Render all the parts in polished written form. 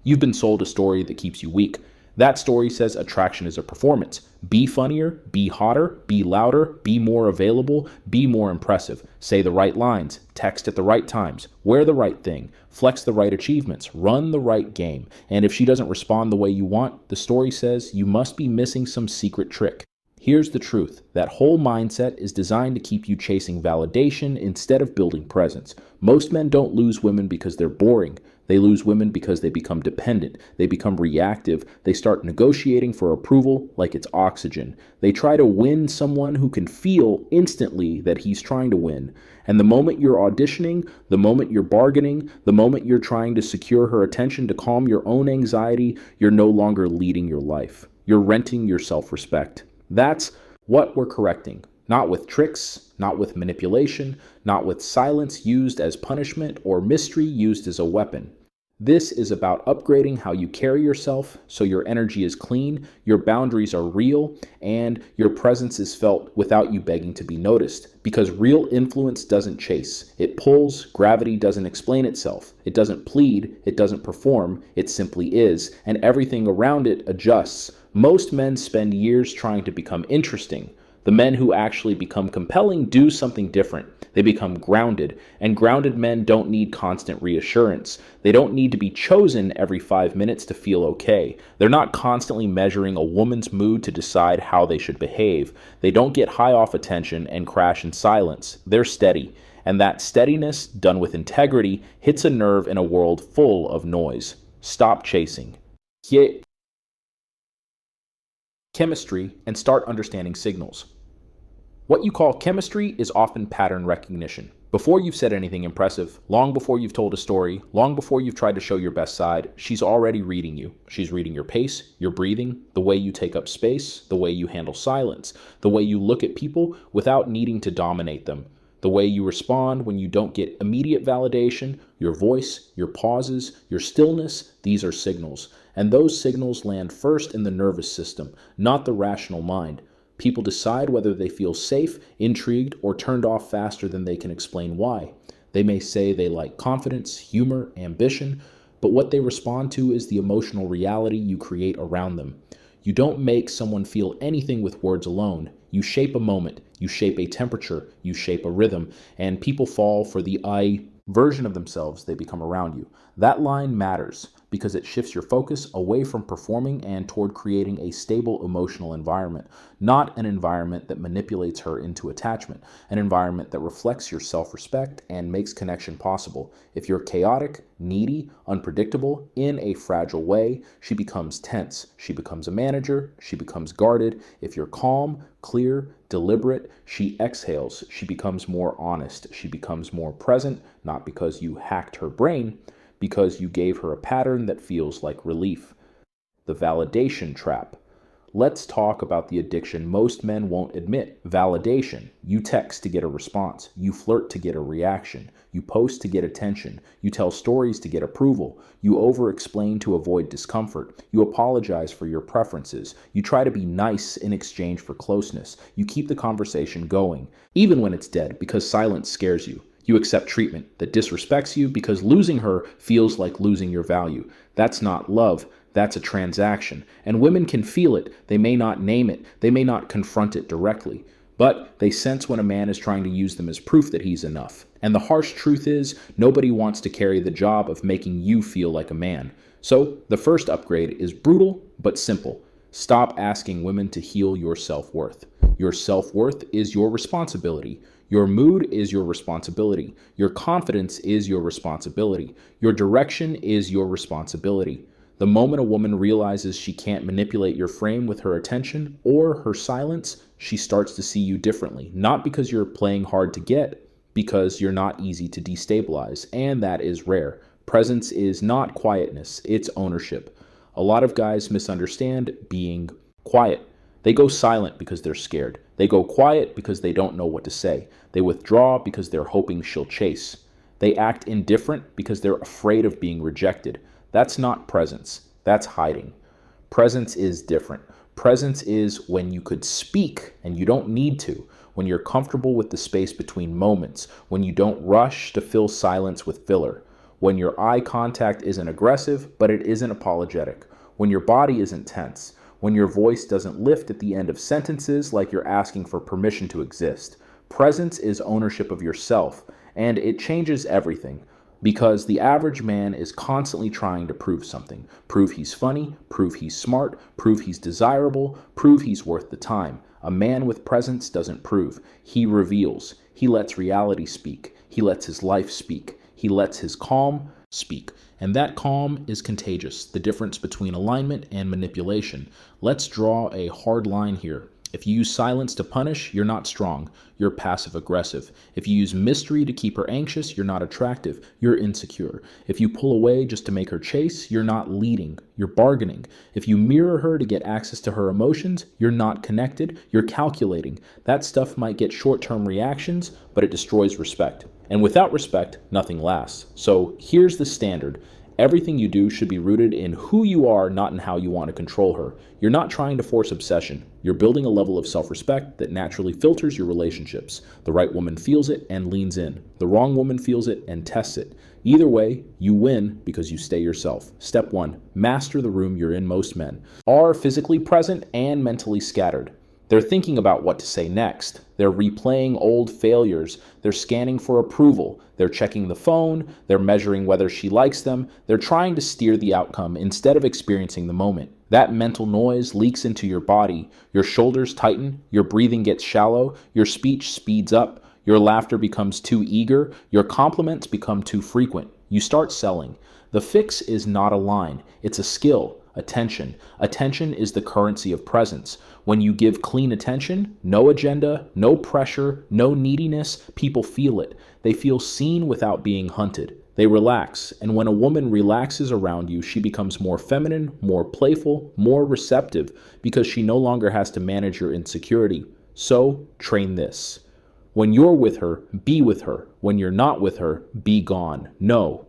You've been sold a story that keeps you weak. That story says attraction is a performance. Be funnier, be hotter, be louder, be more available, be more impressive. Say the right lines, text at the right times, wear the right thing, flex the right achievements, run the right game. And if she doesn't respond the way you want, the story says you must be missing some secret trick. Here's the truth. That whole mindset is designed to keep you chasing validation instead of building presence. Most men don't lose women because they're boring. They lose women because they become dependent. They become reactive. They start negotiating for approval like it's oxygen. They try to win someone who can feel instantly that he's trying to win. And the moment you're auditioning, the moment you're bargaining, the moment you're trying to secure her attention to calm your own anxiety, you're no longer leading your life. You're renting your self-respect. That's what we're correcting. Not with tricks, not with manipulation, not with silence used as punishment or mystery used as a weapon. This is about upgrading how you carry yourself so your energy is clean, your boundaries are real, and your presence is felt without you begging to be noticed. Because real influence doesn't chase. It pulls. Gravity doesn't explain itself. It doesn't plead. It doesn't perform. It simply is. And everything around it adjusts. Most men spend years trying to become interesting. The men who actually become compelling do something different. They become grounded, and grounded men don't need constant reassurance. They don't need to be chosen every 5 minutes to feel okay. They're not constantly measuring a woman's mood to decide how they should behave. They don't get high off attention and crash in silence. They're steady, and that steadiness, done with integrity, hits a nerve in a world full of noise. Stop chasing. Chemistry and start understanding signals. What you call chemistry is often pattern recognition. Before you've said anything impressive, long before you've told a story, long before you've tried to show your best side, she's already reading you. She's reading your pace, your breathing, the way you take up space, the way you handle silence, the way you look at people without needing to dominate them, the way you respond when you don't get immediate validation, your voice, your pauses, your stillness. These are signals. And those signals land first in the nervous system, not the rational mind. People decide whether they feel safe, intrigued, or turned off faster than they can explain why. They may say they like confidence, humor, ambition, but what they respond to is the emotional reality you create around them. You don't make someone feel anything with words alone. You shape a moment, you shape a temperature, you shape a rhythm, and people fall for the I version of themselves they become around you. That line matters because it shifts your focus away from performing and toward creating a stable emotional environment, not an environment that manipulates her into attachment, an environment that reflects your self-respect and makes connection possible. If you're chaotic, needy, unpredictable, in a fragile way, she becomes tense. She becomes a manager. She becomes guarded. If you're calm, clear, deliberate, she exhales. She becomes more honest. She becomes more present, not because you hacked her brain, because you gave her a pattern that feels like relief. The validation trap. Let's talk about the addiction most men won't admit. Validation. You text to get a response. You flirt to get a reaction. You post to get attention. You tell stories to get approval. You over-explain to avoid discomfort. You apologize for your preferences. You try to be nice in exchange for closeness. You keep the conversation going, even when it's dead, because silence scares you. You accept treatment that disrespects you because losing her feels like losing your value. That's not love. That's a transaction. And women can feel it. They may not name it. They may not confront it directly. But they sense when a man is trying to use them as proof that he's enough. And the harsh truth is, nobody wants to carry the job of making you feel like a man. So the first upgrade is brutal but simple. Stop asking women to heal your self-worth. Your self-worth is your responsibility. Your mood is your responsibility. Your confidence is your responsibility. Your direction is your responsibility. The moment a woman realizes she can't manipulate your frame with her attention or her silence, she starts to see you differently. Not because you're playing hard to get, because you're not easy to destabilize, and that is rare. Presence is not quietness, it's ownership. A lot of guys misunderstand being quiet. They go silent because they're scared. They go quiet because they don't know what to say. They withdraw because they're hoping she'll chase. They act indifferent because they're afraid of being rejected. That's not presence. That's hiding. Presence is different. Presence is when you could speak and you don't need to, when you're comfortable with the space between moments, when you don't rush to fill silence with filler. When your eye contact isn't aggressive, but it isn't apologetic. When your body isn't tense. When your voice doesn't lift at the end of sentences like you're asking for permission to exist. Presence is ownership of yourself, and it changes everything. Because the average man is constantly trying to prove something. Prove he's funny, prove he's smart, prove he's desirable, prove he's worth the time. A man with presence doesn't prove. He reveals. He lets reality speak. He lets his life speak. He lets his calm speak. And that calm is contagious. The difference between alignment and manipulation. Let's draw a hard line here. If you use silence to punish, you're not strong. You're passive aggressive. If you use mystery to keep her anxious, you're not attractive. You're insecure. If you pull away just to make her chase, you're not leading. You're bargaining. If you mirror her to get access to her emotions, you're not connected. You're calculating. That stuff might get short-term reactions, but it destroys respect. And without respect, nothing lasts. So here's the standard. Everything you do should be rooted in who you are, not in how you want to control her. You're not trying to force obsession. You're building a level of self-respect that naturally filters your relationships. The right woman feels it and leans in. The wrong woman feels it and tests it. Either way, you win because you stay yourself. Step 1, master the room you're in. Most men are physically present and mentally scattered. They're thinking about what to say next. They're replaying old failures. They're scanning for approval. They're checking the phone. They're measuring whether she likes them. They're trying to steer the outcome instead of experiencing the moment. That mental noise leaks into your body. Your shoulders tighten. Your breathing gets shallow. Your speech speeds up. Your laughter becomes too eager. Your compliments become too frequent. You start selling. The fix is not a line. It's a skill. Attention. Attention is the currency of presence. When you give clean attention, no agenda, no pressure, no neediness, people feel it. They feel seen without being hunted. They relax, and when a woman relaxes around you, she becomes more feminine, more playful, more receptive, because she no longer has to manage your insecurity. So, train this. When you're with her, be with her. When you're not with her, be gone. No.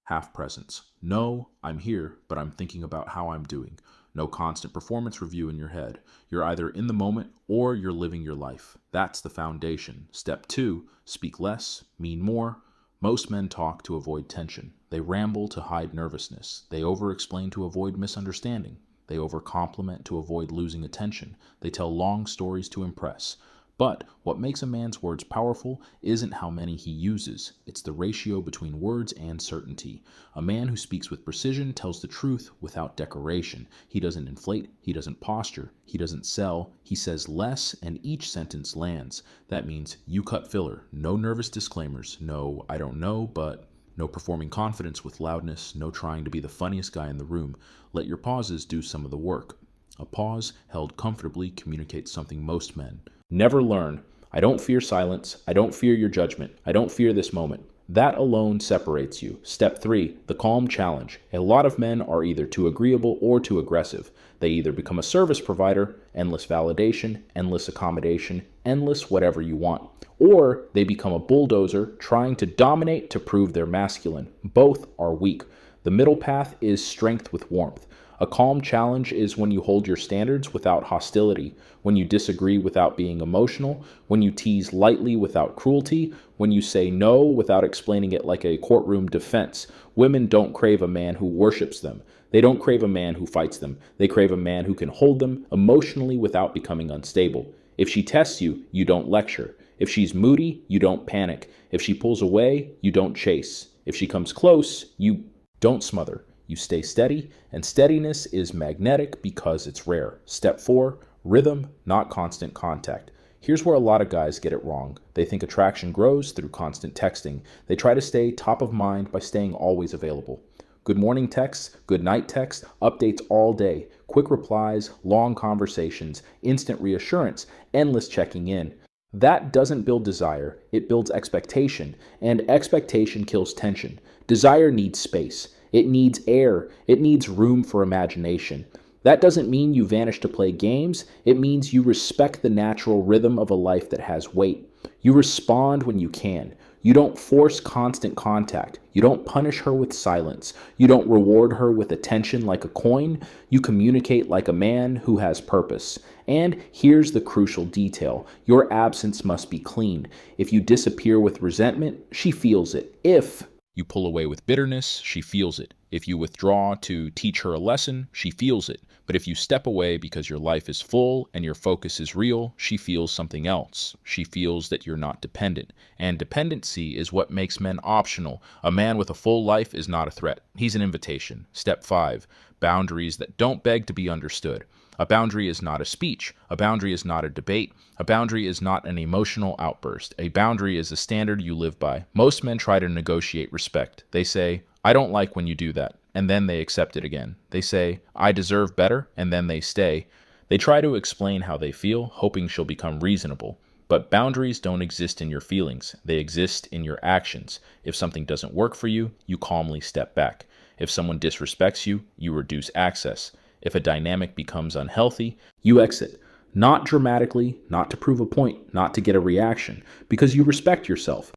Half presence. No, I'm here, but I'm thinking about how I'm doing. No constant performance review in your head. You're either in the moment or you're living your life. That's the foundation. Step 2, speak less, mean more. Most men talk to avoid tension. They ramble to hide nervousness. They over-explain to avoid misunderstanding. They over-compliment to avoid losing attention. They tell long stories to impress. But what makes a man's words powerful isn't how many he uses. It's the ratio between words and certainty. A man who speaks with precision tells the truth without decoration. He doesn't inflate, he doesn't posture, he doesn't sell. He says less and each sentence lands. That means you cut filler, no nervous disclaimers, no I don't know, but no performing confidence with loudness, no trying to be the funniest guy in the room. Let your pauses do some of the work. A pause held comfortably communicates something most men never learn. I don't fear silence. I don't fear your judgment. I don't fear this moment. That alone separates you. Step 3, the calm challenge. A lot of men are either too agreeable or too aggressive. They either become a service provider, endless validation, endless accommodation, endless whatever you want, or they become a bulldozer trying to dominate to prove they're masculine. Both are weak. The middle path is strength with warmth. A calm challenge is when you hold your standards without hostility, when you disagree without being emotional, when you tease lightly without cruelty, when you say no without explaining it like a courtroom defense. Women don't crave a man who worships them. They don't crave a man who fights them. They crave a man who can hold them emotionally without becoming unstable. If she tests you, you don't lecture. If she's moody, you don't panic. If she pulls away, you don't chase. If she comes close, you don't smother. You stay steady, and steadiness is magnetic because it's rare. Step 4, rhythm, not constant contact. Here's where a lot of guys get it wrong. They think attraction grows through constant texting. They try to stay top of mind by staying always available. Good morning texts, good night texts, updates all day, quick replies, long conversations, instant reassurance, endless checking in. That doesn't build desire, it builds expectation, and expectation kills tension. Desire needs space. It needs air. It needs room for imagination. That doesn't mean you vanish to play games. It means you respect the natural rhythm of a life that has weight. You respond when you can. You don't force constant contact. You don't punish her with silence. You don't reward her with attention like a coin. You communicate like a man who has purpose. And here's the crucial detail. Your absence must be clean. If you disappear with resentment, she feels it. If You pull away with bitterness, she feels it. If you withdraw to teach her a lesson, she feels it. But if you step away because your life is full and your focus is real, she feels something else. She feels that you're not dependent. And dependency is what makes men optional. A man with a full life is not a threat. He's an invitation. Step 5. Boundaries that don't beg to be understood. A boundary is not a speech. A boundary is not a debate. A boundary is not an emotional outburst. A boundary is a standard you live by. Most men try to negotiate respect. They say, I don't like when you do that, and then they accept it again. They say, I deserve better, and then they stay. They try to explain how they feel, hoping she'll become reasonable. But boundaries don't exist in your feelings. They exist in your actions. If something doesn't work for you, you calmly step back. If someone disrespects you, you reduce access. If a dynamic becomes unhealthy, you exit. Not dramatically, not to prove a point, not to get a reaction, because you respect yourself.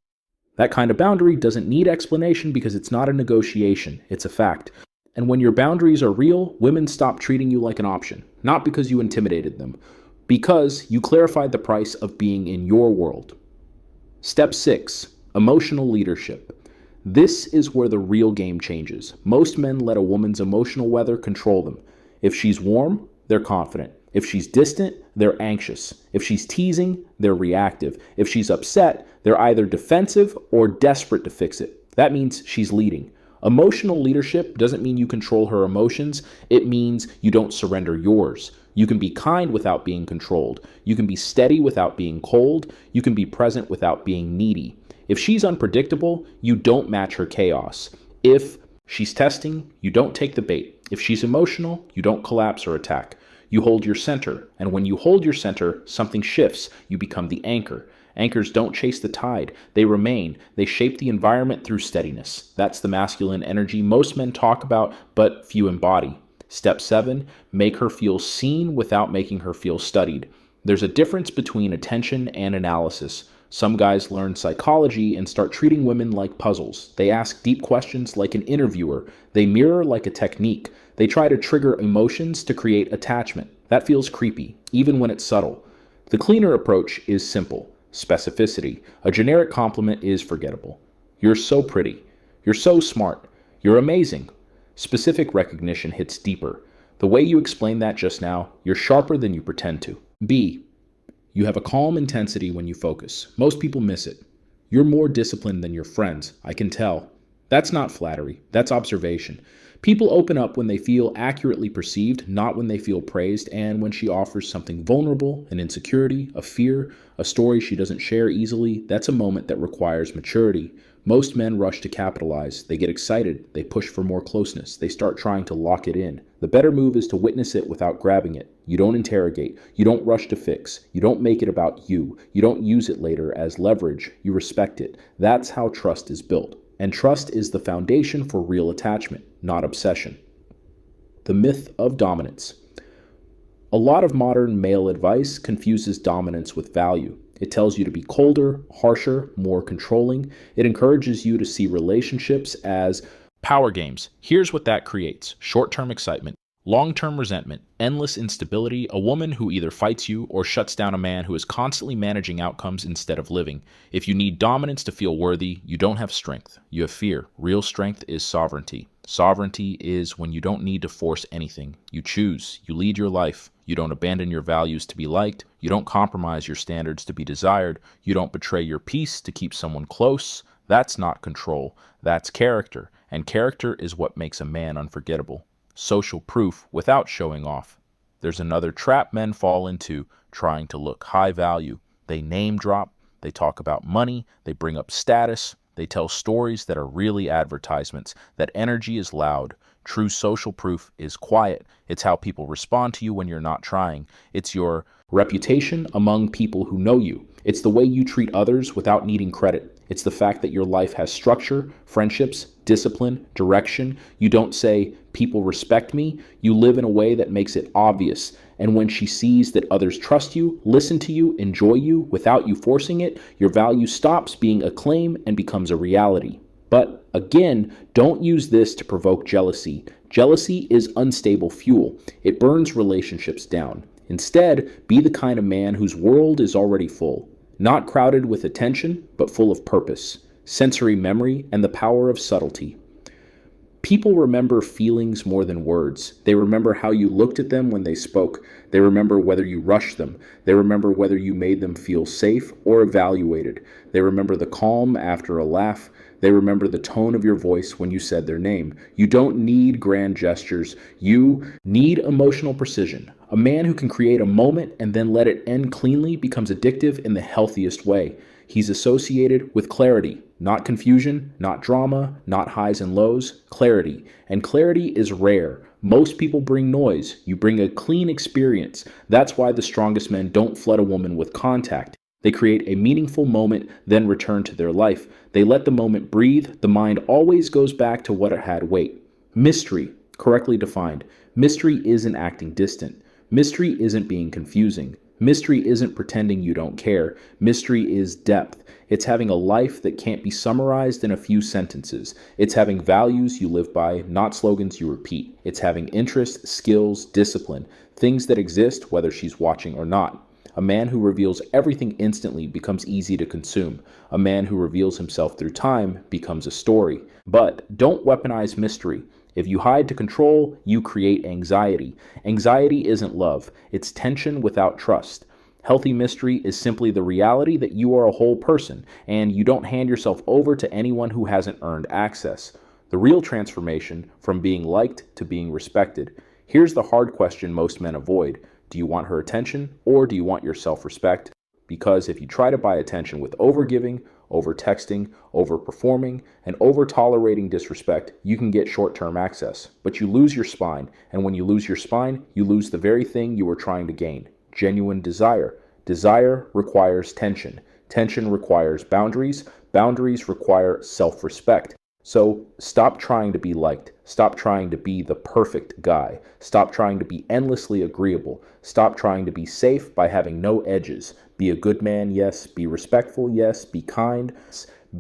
That kind of boundary doesn't need explanation because it's not a negotiation, it's a fact. And when your boundaries are real, women stop treating you like an option, not because you intimidated them, because you clarified the price of being in your world. Step 6, emotional leadership. This is where the real game changes. Most men let a woman's emotional weather control them. If she's warm, they're confident. If she's distant, they're anxious. If she's teasing, they're reactive. If she's upset, they're either defensive or desperate to fix it. That means she's leading. Emotional leadership doesn't mean you control her emotions. It means you don't surrender yours. You can be kind without being controlled. You can be steady without being cold. You can be present without being needy. If she's unpredictable, you don't match her chaos. If she's testing, you don't take the bait. If she's emotional, you don't collapse or attack. You hold your center, and when you hold your center, something shifts. You become the anchor. Anchors don't chase the tide. They remain. They shape the environment through steadiness. That's the masculine energy most men talk about, but few embody. Step 7, make her feel seen without making her feel studied. There's a difference between attention and analysis. Some guys learn psychology and start treating women like puzzles. They ask deep questions like an interviewer. They mirror like a technique. They try to trigger emotions to create attachment. That feels creepy, even when it's subtle. The cleaner approach is simple. Specificity. A generic compliment is forgettable. You're so pretty. You're so smart. You're amazing. Specific recognition hits deeper. The way you explained that just now, you're sharper than you pretend to. B. You have a calm intensity when you focus. Most people miss it. You're more disciplined than your friends, I can tell. That's not flattery, that's observation. People open up when they feel accurately perceived, not when they feel praised, and when she offers something vulnerable, an insecurity, a fear, a story she doesn't share easily, that's a moment that requires maturity. Most men rush to capitalize. They get excited. They push for more closeness. They start trying to lock it in. The better move is to witness it without grabbing it. You don't interrogate. You don't rush to fix. You don't make it about you. You don't use it later as leverage. You respect it. That's how trust is built. And trust is the foundation for real attachment, not obsession. The myth of dominance. A lot of modern male advice confuses dominance with value. It tells you to be colder, harsher, more controlling. It encourages you to see relationships as power games. Here's what that creates: short-term excitement, long-term resentment, endless instability, a woman who either fights you or shuts down a man who is constantly managing outcomes instead of living. If you need dominance to feel worthy, you don't have strength. You have fear. Real strength is sovereignty. Sovereignty is when you don't need to force anything. You choose. You lead your life. You don't abandon your values to be liked. You don't compromise your standards to be desired. You don't betray your peace to keep someone close. That's not control. That's character. And character is what makes a man unforgettable. Social proof without showing off. There's another trap men fall into, trying to look high value. They name drop. They talk about money. They bring up status. They tell stories that are really advertisements. That energy is loud. True social proof is quiet. It's how people respond to you when you're not trying. It's your reputation among people who know you. It's the way you treat others without needing credit. It's the fact that your life has structure, friendships, discipline, direction. You don't say, people respect me. You live in a way that makes it obvious. And when she sees that others trust you, listen to you, enjoy you, without you forcing it, your value stops being a claim and becomes a reality. But again, don't use this to provoke jealousy. Jealousy is unstable fuel. It burns relationships down. Instead, be the kind of man whose world is already full. Not crowded with attention, but full of purpose. sensory memory, and the power of subtlety. People remember feelings more than words. They remember how you looked at them when they spoke. They remember whether you rushed them. They remember whether you made them feel safe or evaluated. They remember the calm after a laugh. They remember the tone of your voice when you said their name. You don't need grand gestures. You need emotional precision. A man who can create a moment and then let it end cleanly becomes addictive in the healthiest way. He's associated with clarity, not confusion, not drama, not highs and lows, clarity. And clarity is rare. Most people bring noise. You bring a clean experience. That's why the strongest men don't flood a woman with contact. They create a meaningful moment, then return to their life. They let the moment breathe. The mind always goes back to what it had weight. Mystery, correctly defined. Mystery isn't acting distant. Mystery isn't being confusing. Mystery isn't pretending you don't care. Mystery is depth. It's having a life that can't be summarized in a few sentences. It's having values you live by, not slogans you repeat. It's having interests, skills, discipline, things that exist whether she's watching or not. A man who reveals everything instantly becomes easy to consume. A man who reveals himself through time becomes a story. But don't weaponize mystery. If you hide to control, you create anxiety. Anxiety isn't love. It's tension without trust. Healthy mystery is simply the reality that you are a whole person, and you don't hand yourself over to anyone who hasn't earned access. The real transformation from being liked to being respected. Here's the hard question most men avoid. Do you want her attention, or do you want your self-respect? Because if you try to buy attention with overgiving, over-texting, over-performing, and over-tolerating disrespect, you can get short-term access. But you lose your spine, and when you lose your spine, you lose the very thing you were trying to gain, genuine desire. Desire requires tension. Tension requires boundaries. Boundaries require self-respect. So stop trying to be liked. Stop trying to be the perfect guy. Stop trying to be endlessly agreeable. Stop trying to be safe by having no edges. Be a good man, yes. Be respectful, yes. Be kind,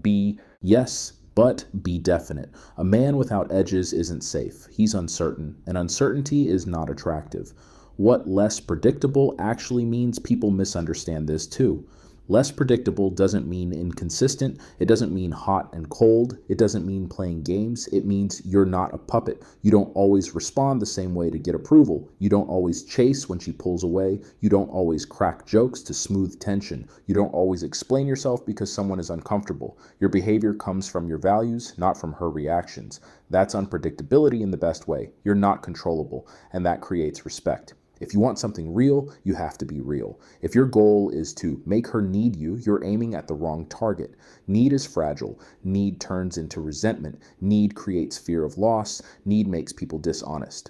be yes, but be definite. A man without edges isn't safe. He's uncertain, and uncertainty is not attractive. What less predictable actually means people misunderstand this too. Less predictable doesn't mean inconsistent. It doesn't mean hot and cold. It doesn't mean playing games. It means you're not a puppet. You don't always respond the same way to get approval. You don't always chase when she pulls away. You don't always crack jokes to smooth tension. You don't always explain yourself because someone is uncomfortable. Your behavior comes from your values, not from her reactions. That's unpredictability in the best way. You're not controllable, and that creates respect. If you want something real, you have to be real. If your goal is to make her need you, you're aiming at the wrong target. Need is fragile. Need turns into resentment. Need creates fear of loss. Need makes people dishonest.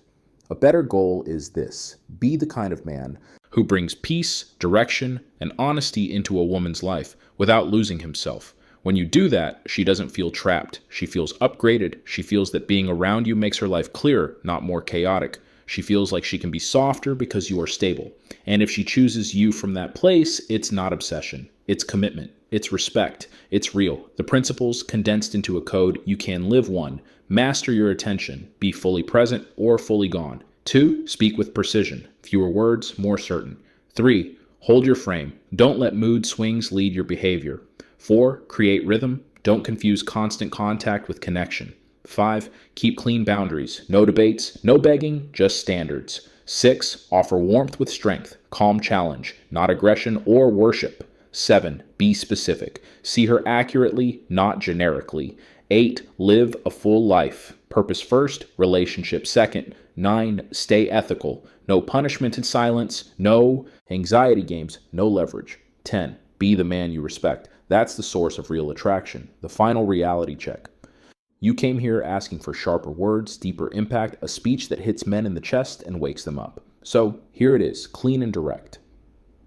A better goal is this: be the kind of man who brings peace, direction, and honesty into a woman's life without losing himself. When you do that, she doesn't feel trapped. She feels upgraded. She feels that being around you makes her life clearer, not more chaotic. She feels like she can be softer because you are stable. And if she chooses you from that place, it's not obsession. It's commitment. It's respect. It's real. The principles condensed into a code, you can live one. Master your attention. Be fully present or fully gone. 2, speak with precision. Fewer words, more certain. 3, hold your frame. Don't let mood swings lead your behavior. 4, create rhythm. Don't confuse constant contact with connection. 5, keep clean boundaries. No debates, no begging, just standards. 6, offer warmth with strength. Calm challenge, not aggression or worship. 7, be specific. See her accurately, not generically. 8, live a full life. Purpose first, relationship second. 9, stay ethical. No punishment in silence, no anxiety games, no leverage. 10, be the man you respect. That's the source of real attraction. The final reality check. You came here asking for sharper words, deeper impact, a speech that hits men in the chest and wakes them up. So here it is, clean and direct.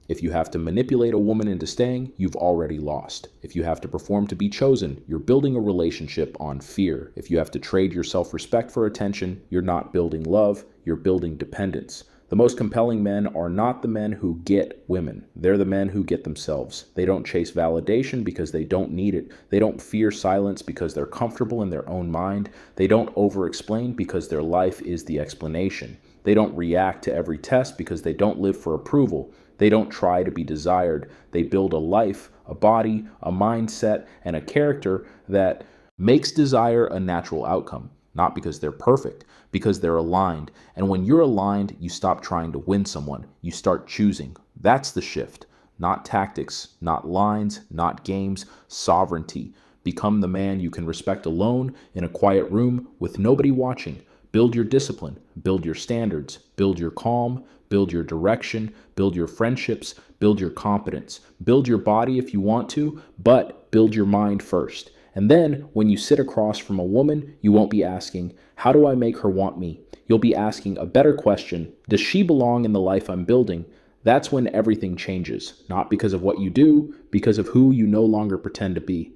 If you have to manipulate a woman into staying, you've already lost. If you have to perform to be chosen, you're building a relationship on fear. If you have to trade your self-respect for attention, you're not building love, you're building dependence. The most compelling men are not the men who get women. They're the men who get themselves. They don't chase validation because they don't need it. They don't fear silence because they're comfortable in their own mind. They don't over-explain because their life is the explanation. They don't react to every test because they don't live for approval. They don't try to be desired. They build a life a body, a mindset, and a character that makes desire a natural outcome. Not because they're perfect, because they're aligned. And when you're aligned, you stop trying to win someone. You start choosing. That's the shift. Not tactics, not lines, not games, sovereignty. Become the man you can respect alone in a quiet room with nobody watching. Build your discipline, build your standards, build your calm, build your direction, build your friendships, build your competence. Build your body if you want to, but build your mind first. And then when you sit across from a woman, you won't be asking, how do I make her want me? You'll be asking a better question, does she belong in the life I'm building? That's when everything changes, not because of what you do, because of who you no longer pretend to be.